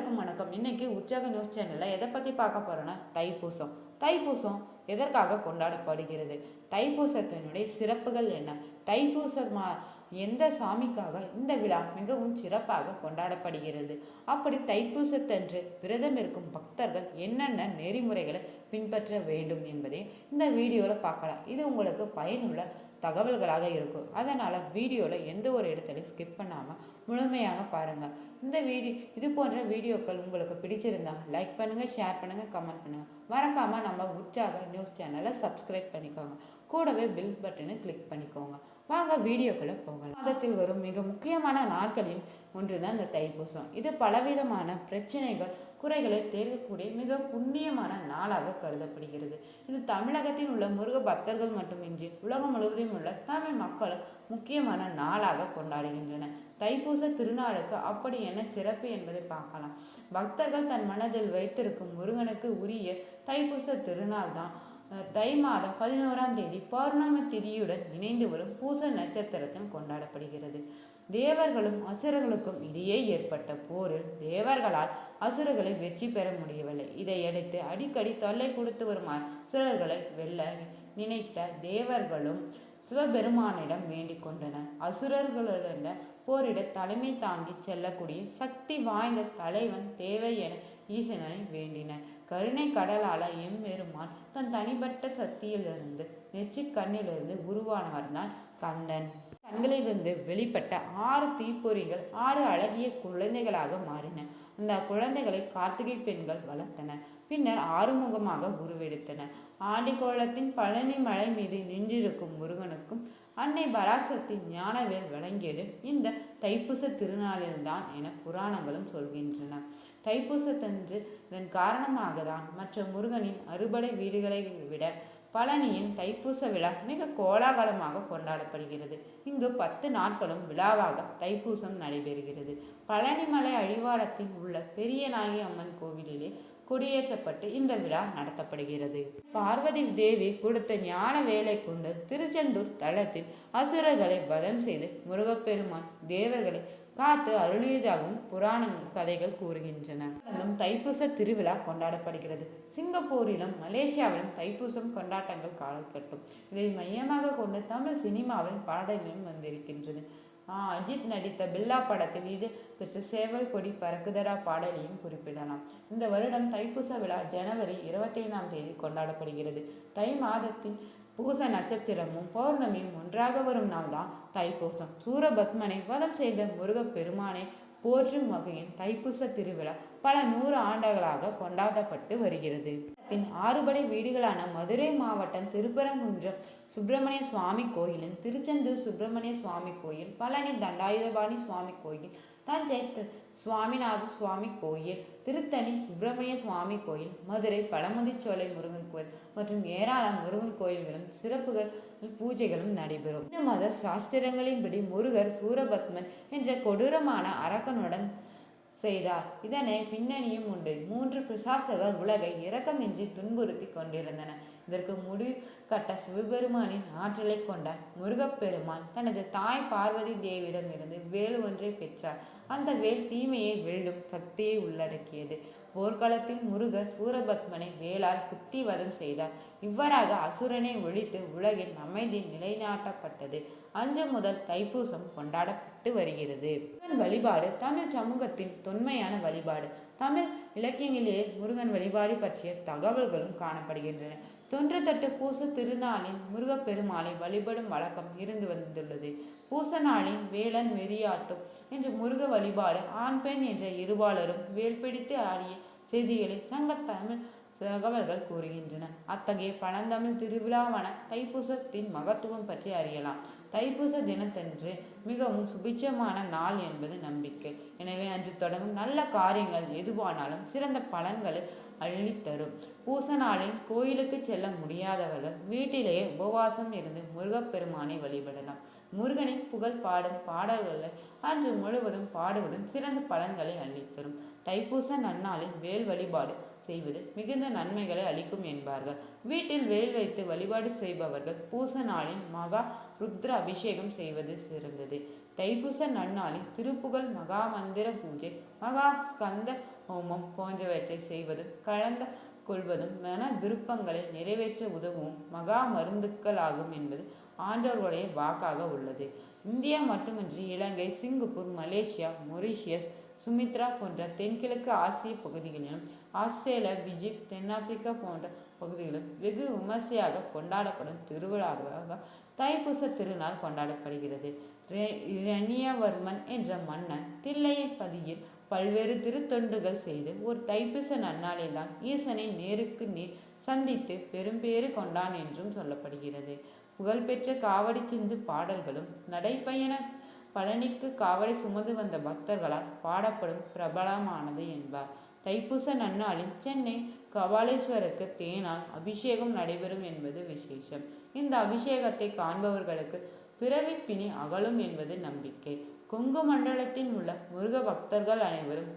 அனைவருக்கும் வணக்கம். இன்னைக்கு உற்சாக நியூஸ் சேனல்ல எதை பத்தி பார்க்க போறோம்னா தைப்பூசம். தைப்பூசம் எதற்காக கொண்டாடப்படுகிறது? தைப்பூசத்தினுடைய சிறப்புகள் என்ன? தைப்பூசமா எந்த சாமிக்காக இந்த விழா மிகவும் சிறப்பாக கொண்டாடப்படுகிறது? அப்படி தைப்பூசத்தன்று விரதம் இருக்கும் பக்தர்கள் என்னென்ன நெறிமுறைகளை பின்பற்ற வேண்டும் என்பதை இந்த வீடியோவில் பார்க்கலாம். இது உங்களுக்கு பயனுள்ள தகவல்களாக இருக்கும். அதனால் வீடியோவில் எந்த ஒரு இடத்துலையும் ஸ்கிப் பண்ணாமல் முழுமையாக பாருங்கள். இந்த இது போன்ற வீடியோக்கள் உங்களுக்கு பிடிச்சிருந்தா லைக் பண்ணுங்கள், ஷேர் பண்ணுங்கள், கமெண்ட் பண்ணுங்கள். மறக்காமல் நம்ம உற்சாக நியூஸ் சேனலை சப்ஸ்கிரைப் பண்ணிக்கோங்க. கூடவே பில் பட்டனை கிளிக் பண்ணிக்கோங்க. வாங்க வீடியோக்குள்ளே போகலாம். மாதத்தில் வரும் மிக முக்கியமான நாட்களில் ஒன்று தான் இந்த தைப்பூசம். இது பலவிதமான பிரச்சனைகள் குறைகளை தேர்க்கக்கூடிய மிக புண்ணியமான நாளாக கருதப்படுகிறது. இது தமிழகத்தில் உள்ள முருக பக்தர்கள் மட்டுமின்றி உலகம் முழுவதும் உள்ள தமிழ் மக்களும் முக்கியமான நாளாக கொண்டாடுகின்றன. தைப்பூச திருநாளுக்கு அப்படி என்ன சிறப்பு என்பதை பார்க்கலாம். பக்தர்கள் தன் மனதில் வைத்திருக்கும் முருகனுக்கு உரிய தைப்பூச திருநாள் தான் தை மாதம் 11ஆம் தேதி பௌர்ணமி திதியுடன் இணைந்து வரும் பூச நட்சத்திரத்தில் கொண்டாடப்படுகிறது. தேவர்களும் அசுரர்களுக்கும் இடையே ஏற்பட்ட போரில் தேவர்களால் அசுரர்களை வெற்றி பெற முடியவில்லை. இதையடுத்து அடிக்கடி தொல்லை கொடுத்து வரும் அசுரர்களை வெல்ல நினைத்த தேவர்களும் சிவபெருமானிடம் வேண்டிக் கொண்டனர். அசுரர்களுடன் போரிட தலைமை தாங்கி செல்லக்கூடிய சக்தி வாய்ந்த தலைவன் தேவை என ஈசனை வேண்டினர். கருணை கடலால எம்பெருமான் தன் தனிப்பட்ட சக்தியிலிருந்து நெற்றிக் கண்ணிலிருந்து உருவானவர் தான் கந்தன். கண்களிலிருந்து வெளிப்பட்ட 6 தீப்பொறிகள் 6 அழகிய குழந்தைகளாக மாறின. அந்த குழந்தைகளை கார்த்திகை பெண்கள் வளர்த்தனர். பின்னர் ஆறுமுகமாக உருவெடுத்தனர். ஆண்டிக்கோளத்தின் பழனி மலை மீது நின்றிருக்கும் முருகனுக்கும் அன்னை பராசக்தி ஞானவேல் வழங்கியது இந்த தைப்பூச திருநாளில்தான் என புராணங்களும் சொல்கின்றன. தைப்பூசத்தன்று இதன் காரணமாக தான் மற்ற முருகனின் அறுபடை வீடுகளை விட பழனியின் தைப்பூச விழா மிக கோலாகலமாக கொண்டாடப்படுகிறது. இங்கு 10 நாட்களும் விழாவாக தைப்பூசம் நடைபெறுகிறது. பழனிமலை அடிவாரத்தில் உள்ள பெரியநாயகி அம்மன் கோவிலிலே கொடியேற்றப்பட்டு இந்த விழா நடத்தப்படுகிறது. பார்வதி தேவி கொடுத்த ஞான வேலை கொண்டு திருச்செந்தூர் தலத்தில் அசுரர்களை வதம் செய்து முருகப்பெருமான் தேவர்களை காத்து அருளியதாகவும் புராண கதைகள் கூறுகின்றன. தைப்பூச திருவிழா கொண்டாடப்படுகிறது. சிங்கப்பூரிலும் மலேசியாவிலும் தைப்பூசம் கொண்டாட்டங்கள் காலக்கட்டும். இதை மையமாக கொண்டு தமிழ் சினிமாவில் பாடல்களும் வந்திருக்கின்றது. அஜித் நடித்த பில்லா படத்தில் இது பெற்ற சேவல் கொடி பறக்குதடா பாடலையும் குறிப்பிடலாம். இந்த வருடம் தைப்பூச விழா ஜனவரி 25ஆம் தேதி கொண்டாடப்படுகிறது. தை மாதத்தின் பூச நட்சத்திரமும் பௌர்ணமியும் ஒன்றாக வரும் நாள் தான் தைப்பூசம். சூரபத்மனை வதம் செய்த முருகப்பெருமானை போற்றும் வகையில் தைப்பூச திருவிழா பல 100 ஆண்டுகளாக கொண்டாடப்பட்டு வருகிறது. 6 வீடுகளான மதுரை மாவட்டம் திருப்பரங்குன்றம் சுப்பிரமணிய சுவாமி கோயிலும், திருச்செந்தூர் சுப்பிரமணிய சுவாமி கோயில், பழனி தண்டாயுதபாணி சுவாமி கோயில், தஞ்சை சுவாமிநாத சுவாமி கோயில், திருத்தணி சுப்பிரமணிய சுவாமி கோயில், மதுரை பழமுதிர்ச்சோலை முருகன் கோயில் மற்றும் ஏராளம் முருகன் கோயில்களும் சிறப்புகள் பூஜைகளும் நடைபெறும். இந்த மத சாஸ்திரங்களின்படி முருகர் சூரபத்மன் என்ற கொடூரமான அரக்கனுடன் செய்தார். இதனை பின்னணியும் உண்டு. 3 பிசாசுகள் உலகை இரக்கமின்றி துன்புறுத்தி கொண்டிருந்தன. இதற்கு முடிகட்ட சிவபெருமானின் ஆற்றலை கொண்ட முருகப்பெருமான் தனது தாய் பார்வதி தேவியிடம் இருந்து வேல் ஒன்றை பெற்றார். அந்த வேல் தீமையை வெல்லும் சக்தியை உள்ளடக்கியது. போர்க்களத்தில் முருகர் சூரபத்மனை வேளால் குத்தி வதம் செய்தார். இவ்வாறாக அசுரனை ஒழித்து உலகில் அமைதி நிலைநாட்டப்பட்டது. அன்று முதல் தைப்பூசம் கொண்டாடப்பட்டு வருகிறது. முருகன் வழிபாடு தமிழ் சமூகத்தின் தொன்மையான வழிபாடு. தமிழ் இலக்கியங்களிலே முருகன் வழிபாடு பற்றிய தகவல்களும் காணப்படுகின்றன. 98 பூச திருநாளில் முருகப்பெருமானை வழிபடும் வழக்கம் இருந்து வந்துள்ளது. பூச நாளின் வேலன் வெறியாட்டும் என்று முருக வழிபாடு ஆண் பெண் என்ற இருபாலரும் வேல் பிடித்து ஆடிய செய்திகளை சங்க தமிழ் தகவல்கள் கூறுகின்றன. அத்தகைய பழந்தமிழ் திருவிழாவான தைப்பூசத்தின் மகத்துவம் பற்றி அறியலாம். தைப்பூச தினத்தன்று மிகவும் சுபிட்சமான நாள் என்பது நம்பிக்கை. எனவே அன்று தொடங்கும் நல்ல காரியங்கள் எதுவானாலும் சிறந்த பலன்களை அள்ளித்தரும். பூச நாளில் கோயிலுக்கு செல்ல முடியாதவர்கள் வீட்டிலேயே உபவாசம் இருந்து முருகப்பெருமானை வழிபடலாம். முருகனின் புகழ் பாடும் பாடல்களை அன்று முழுவதும் பாடுவதும் சிறந்த பலன்களை அள்ளித்தரும். தைப்பூச நன்னாளில் வேல் வழிபாடு செய்வது மிகுந்த நன்மைகளை அளிக்கும் என்பார்கள். வீட்டில் வேல் வைத்து வழிபாடு செய்பவர்கள் பூச நாளில் மகா ருத்ர அபிஷேகம் செய்வது சிறந்தது. தைப்பூச நன்னாளில் திருப்புகழ் மகா மந்திர பூஜை, மகா ஸ்கந்த ஹோமம் போன்றவற்றை செய்வதும் கலந்து கொள்வதும் மன விருப்பங்களை நிறைவேற்ற உதவும் மகா மருந்துக்களாகும் என்பது ஆண்டோர்களுடைய வாக்காக உள்ளது. இந்தியா மட்டுமின்றி இலங்கை, சிங்கப்பூர், மலேசியா, மொரீஷியஸ், சுமித்ரா போன்ற தென்கிழக்கு ஆசிய பகுதிகளிலும், ஆஸ்திரேலியா, பிஜிப், தென்னாப்பிரிக்கா போன்ற பகுதிகளிலும் வெகு விமர்சையாக கொண்டாடப்படும் திருவிழாவாக தைப்பூச திருநாள் கொண்டாடப்படுகிறது. இரணியவர்மன் என்ற மன்னன் தில்லைப்பதியில் பல்வேறு திருத்தொண்டுகள் செய்து ஒரு தைப்பூச நன்னாளில் தான் ஈசனை நேருக்கு நேர் சந்தித்து பெரும்பேறு கொண்டான் என்றும் சொல்லப்படுகிறது. புகழ்பெற்ற காவடி சிந்து பாடல்களும் நடைப்பயண பழனிக்கு காவடி சுமந்து வந்த பக்தர்களால் பாடப்படும் பிரபலமானது என்பார். தைப்பூச நன்னாளில் சென்னை கபாலீஸ்வருக்கு தேனால் அபிஷேகம் நடைபெறும் என்பது விசேஷம். இந்த அபிஷேகத்தை காண்பவர்களுக்கு பிறவி பிணி அகலும் என்பது நம்பிக்கை. கொங்கு மண்டலத்தில் உள்ள முருக பக்தர்கள் அனைவரும்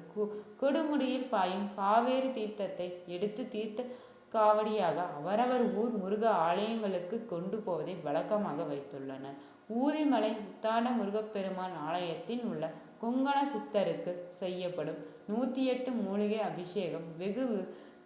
கொடுமுடியில் பாயும் காவேரி தீர்த்தத்தை எடுத்து தீர்த்த காவடியாக அவரவர் ஊர் முருக ஆலயங்களுக்கு கொண்டு போவதை வழக்கமாக வைத்துள்ளனர். ஊரிமலை உத்தான முருகப்பெருமான் ஆலயத்தில் உள்ள கொங்கண சித்தருக்கு செய்யப்படும் 108 மூலிகை அபிஷேகம் வெகு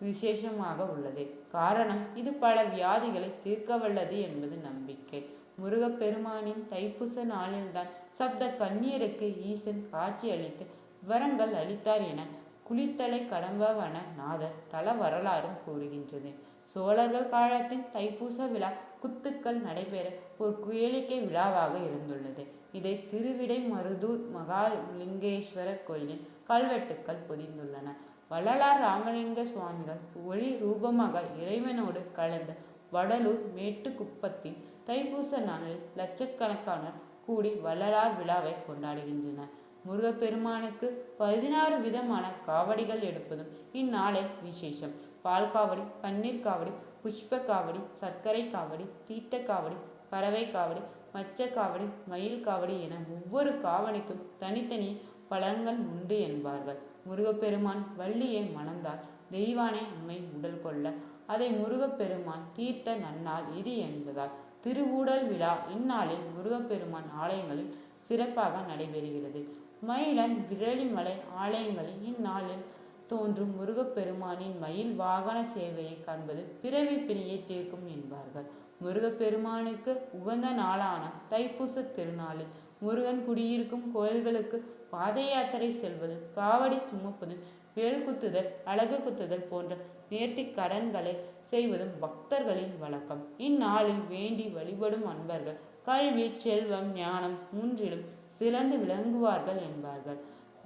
விசேஷமாக உள்ளது. காரணம், இது பல வியாதிகளை தீர்க்க வல்லது என்பது நம்பிக்கை. முருகப்பெருமானின் தைப்பூச நாளில்தான் சப்த கன்னியருக்கு ஈசன் காட்சி அளித்து வரங்கள் அளித்தார் என குளித்தலை கடம்பவன நாதர் தல வரலாறும் கூறுகின்றது. சோழர்கள் காலத்தின் தைப்பூச விழா குத்துக்கள் நடைபெற ஒரு கேளிக்கை விழாவாக இருந்துள்ளது. இதை திருவிடை மருதூர் மகாலிங்கேஸ்வரர் கோயிலின் கல்வெட்டுக்கள் பொதிந்துள்ளன. வள்ளலார் ராமலிங்க சுவாமிகள் ஒளி ரூபமாக இறைவனோடு கலந்த வடலூர் மேட்டுக்குப்பத்தின் தைப்பூச நாளில் லட்சக்கணக்கானோர் கூடி வள்ளலார் விழாவை கொண்டாடுகின்றனர். முருகப்பெருமானுக்கு 16 விதமான காவடிகள் எடுப்பதும் இந்நாளை விசேஷம். பால் காவடி, பன்னீர் காவடி, புஷ்ப காவடி, சர்க்கரை காவடி, தீர்த்த காவடி, பறவை காவடி, மச்ச காவடி, மயில் காவடி என ஒவ்வொரு காவடிக்கும் தனித்தனி பலன்கள் உண்டு என்பார்கள். முருகப்பெருமான் வள்ளியை மணந்தால் தெய்வானை அம்மை உடல் கொள்ள அதை முருகப்பெருமான் தீர்த்த நன்னாள் இது என்பதால் திருவூடல் விழா இந்நாளில் முருகப்பெருமான் ஆலயங்களில் சிறப்பாக நடைபெறுகிறது. மயிலன் விரலிமலை ஆலயங்களில் இந்நாளில் தோன்றும் முருகப்பெருமானின் மயில் வாகன சேவையை காண்பது பிறவி பிணியை தீர்க்கும் என்பார்கள். முருகப்பெருமானுக்கு உகந்த நாளான தைப்பூச திருநாளில் முருகன் குடியிருக்கும் கோயில்களுக்கு பாத யாத்திரை செல்வதும் காவடி சுமப்பதும் வேல் குத்துதல், அழகு குத்துதல் போன்ற நேர்த்தி கடன்களை செய்வதும் பக்தர்களின் வழக்கம். இந்நாளில் வேண்டி வழிபடும் அன்பர்கள் கல்வி, செல்வம், ஞானம் மூன்றிலும் சிறந்து விளங்குவார்கள் என்பார்கள்.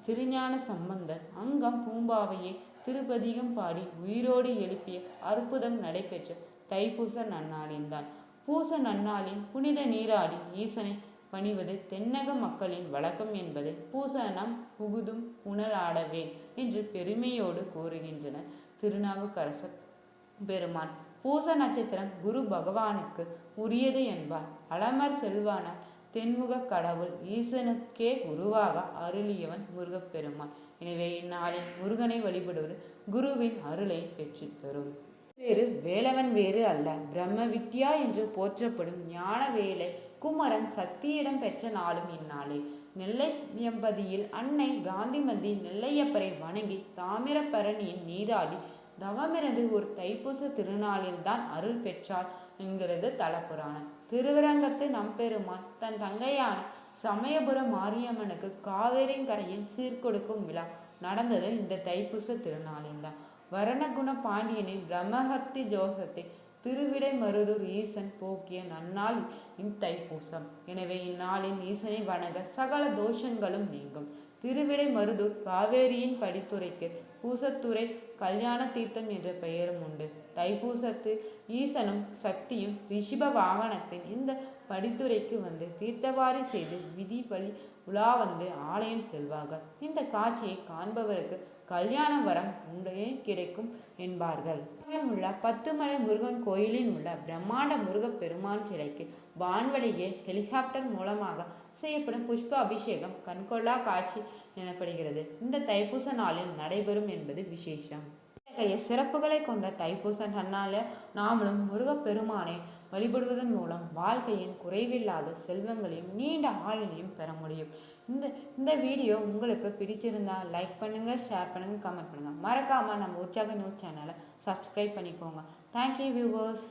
திருஞான சம்பந்தர் அங்கம் பூம்பாவையை திருப்பதிகம் பாடி உயிரோடு எழுப்பிய அற்புதம் நடைபெற்ற தைப்பூச நன்னாளில்தான். பூச நன்னாளில் புனித நீராடி ஈசனை பணிவது தென்னக மக்களின் வழக்கம் என்பதை பூசனம் புகுதும் புனலாடவே என்று பெருமையோடு கூறுகின்றனர் திருநாவுக்கரசர் பெருமான். பூச நட்சத்திரம் குரு பகவானுக்கு உரியது என்பார். அலமர் செல்வானார் தென்முக கடவுள் ஈசனுக்கே குருவாக அருளியவன் முருகப்பெருமான். எனவே இந்நாளில் முருகனை வழிபடுவது குருவின் அருளை பெற்றுத்தரும். வேறு வேலவன் வேறு அல்ல, பிரம்ம வித்யா என்று போற்றப்படும் ஞான வேலை குமரன் சக்தியிடம் பெற்ற நாளும் இந்நாளே. நெல்லையம்பதியில் அன்னை காந்திமதி நெல்லையப்பரை வணங்கி தாமிரபரணியின் நீராடி தவமிருந்து ஒரு தைப்பூச திருநாளில்தான் அருள் பெற்றாள் என்கிறது தலப்புராணம். திருவரங்கத்து நம்பெருமான் தன் தங்கையான சமயபுர மாரியம்மனுக்கு காவேரின் கரையில் சீர்கொடுக்கும் விழா நடந்தது இந்த தைப்பூச திருநாளில்தான். வரணகுண பாண்டியனின் பிரம்மஹத்தி ஜோசத்தை திருவிடை மருதூர் ஈசன் போக்கிய நன்னாள் இந்தைப்பூசம். எனவே இந்நாளின் ஈசனை வணங்க சகல தோஷங்களும் நீங்கும். திருவிடை மருதூர் காவேரியின் படித்துறைக்கு பூசத்துறை கல்யாண தீர்த்தம் என்ற பெயரும் உண்டு. தைப்பூசத்து ஈசனும் சக்தியும் ரிஷிப வாகனத்தின் இந்த படித்துறைக்கு வந்து தீர்த்தவாரி செய்து விதி வழி உலா வந்து ஆலயம் செல்வார்கள். இந்த காட்சியை காண்பவருக்கு கல்யாண வரம் உண்டே கிடைக்கும் என்பார்கள். உள்ள 10 மலை முருகன் கோயிலில் உள்ள பிரம்மாண்ட முருகப் பெருமான் சிலைக்கு வான்வழியே ஹெலிகாப்டர் மூலமாக செய்யப்படும் புஷ்ப அபிஷேகம் கண்கொள்ளா காட்சி எனப்படுகிறது. இந்த தைப்பூச நாளில் நடைபெறும் என்பது விசேஷம். இத்தகைய சிறப்புகளை கொண்ட தைப்பூச நன்னாளில் நாமளும் முருகப்பெருமானை வழிபடுவதன் மூலம் வாழ்க்கையின் குறைவில்லாத செல்வங்களையும் நீண்ட ஆயுளையும் பெற முடியும். இந்த இந்த வீடியோ உங்களுக்கு பிடிச்சிருந்தா லைக் பண்ணுங்கள், ஷேர் பண்ணுங்கள், கமெண்ட் பண்ணுங்கள். மறக்காமல் நம்ம உற்சாக நியூஸ் சேனலை சப்ஸ்கிரைப் பண்ணிக்கோங்க. Thank you viewers.